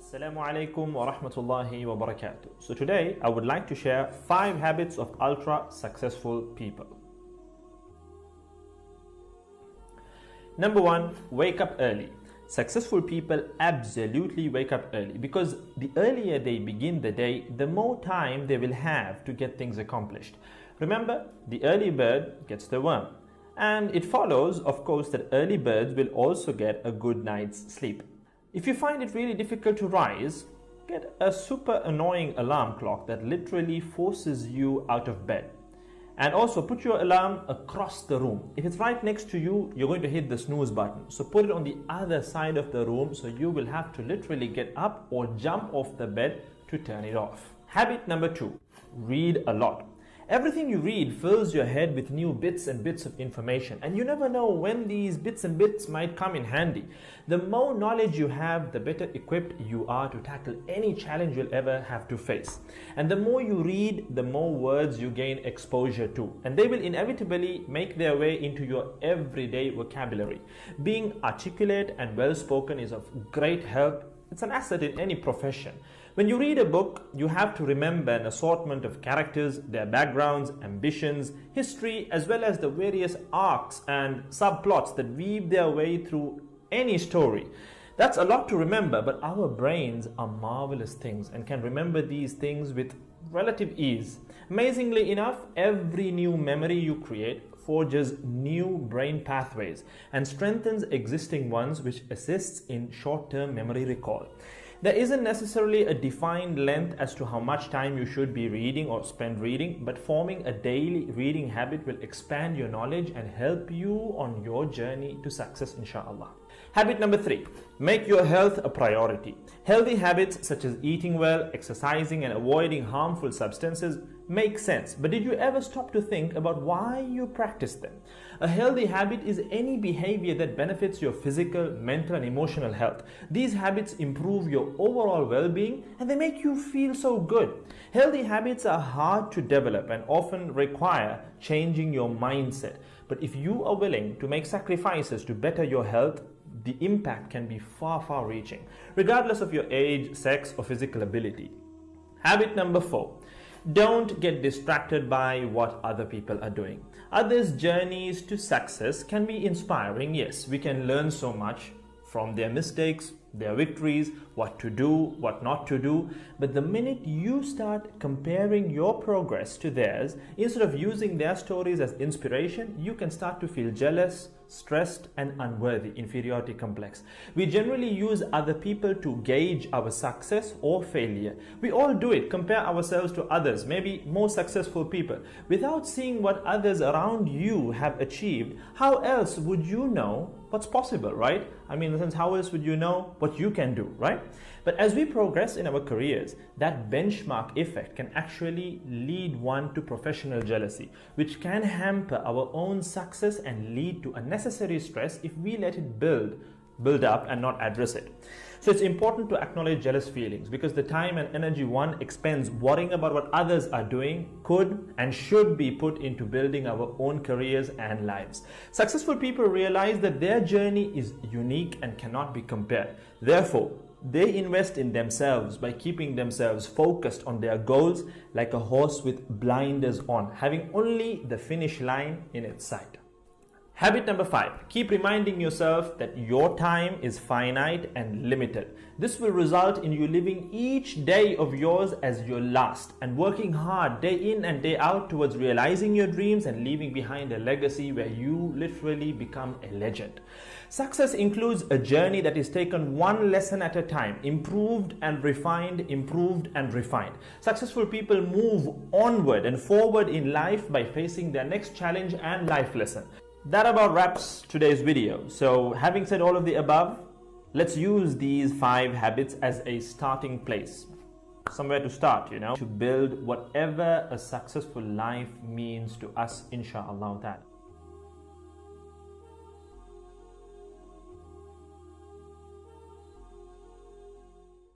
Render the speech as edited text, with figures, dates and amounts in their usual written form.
Assalamu alaikum wa rahmatullahi wa barakatuh. So today I would like to share 5 habits of ultra successful people. Number 1, wake up early. Successful people absolutely wake up early because the earlier they begin the day, the more time they will have to get things accomplished. Remember, the early bird gets the worm. And it follows, of course, that early birds will also get a good night's sleep. If you find it really difficult to rise, get a super annoying alarm clock that literally forces you out of bed. And also put your alarm across the room. If it's right next to you, you're going to hit the snooze button. So put it on the other side of the room so you will have to literally get up or jump off the bed to turn it off. Habit number 2, read a lot. Everything you read fills your head with new bits and bits of information, and you never know when these bits and bits might come in handy. The more knowledge you have, the better equipped you are to tackle any challenge you'll ever have to face. And the more you read, the more words you gain exposure to, and they will inevitably make their way into your everyday vocabulary. Being articulate and well-spoken is of great help. It's an asset in any profession. When you read a book, you have to remember an assortment of characters, their backgrounds, ambitions, history, as well as the various arcs and subplots that weave their way through any story. That's a lot to remember, but our brains are marvelous things and can remember these things with relative ease. Amazingly enough, every new memory you create forges new brain pathways and strengthens existing ones, which assists in short-term memory recall. There isn't necessarily a defined length as to how much time you should be reading or spend reading, but forming a daily reading habit will expand your knowledge and help you on your journey to success, inshallah. Habit number 3, make your health a priority. Healthy habits such as eating well, exercising, and avoiding harmful substances make sense, but did you ever stop to think about why you practice them? A healthy habit is any behavior that benefits your physical, mental, and emotional health. These habits improve your overall well-being and they make you feel so good. Healthy habits are hard to develop and often require changing your mindset. But if you are willing to make sacrifices to better your health, the impact can be far reaching, regardless of your age, sex, or physical ability. Habit number 4. Don't get distracted by what other people are doing. Others' journeys to success can be inspiring, yes. We can learn so much from their mistakes, their victories, what to do, what not to do. But the minute you start comparing your progress to theirs, instead of using their stories as inspiration, you can start to feel jealous, stressed, and unworthy, inferiority complex. We generally use other people to gauge our success or failure. We all do it, compare ourselves to others, maybe more successful people. Without seeing what others around you have achieved, how else would you know what's possible, right? I mean, in the sense, how else would you know what you can do, right? But as we progress in our careers, that benchmark effect can actually lead one to professional jealousy, which can hamper our own success and lead to unnecessary stress if we let it build up and not address it. So it's important to acknowledge jealous feelings because the time and energy one expends worrying about what others are doing could and should be put into building our own careers and lives. Successful people realize that their journey is unique and cannot be compared. Therefore, they invest in themselves by keeping themselves focused on their goals like a horse with blinders on, having only the finish line in its sight. Habit number 5, keep reminding yourself that your time is finite and limited. This will result in you living each day of yours as your last and working hard day in and day out towards realizing your dreams and leaving behind a legacy where you literally become a legend. Success includes a journey that is taken one lesson at a time, improved and refined, improved and refined. Successful people move onward and forward in life by facing their next challenge and life lesson. That about wraps today's video. So having said all of the above, let's use these 5 habits as a starting place. Somewhere to start, to build whatever a successful life means to us, inshallah ta'ala.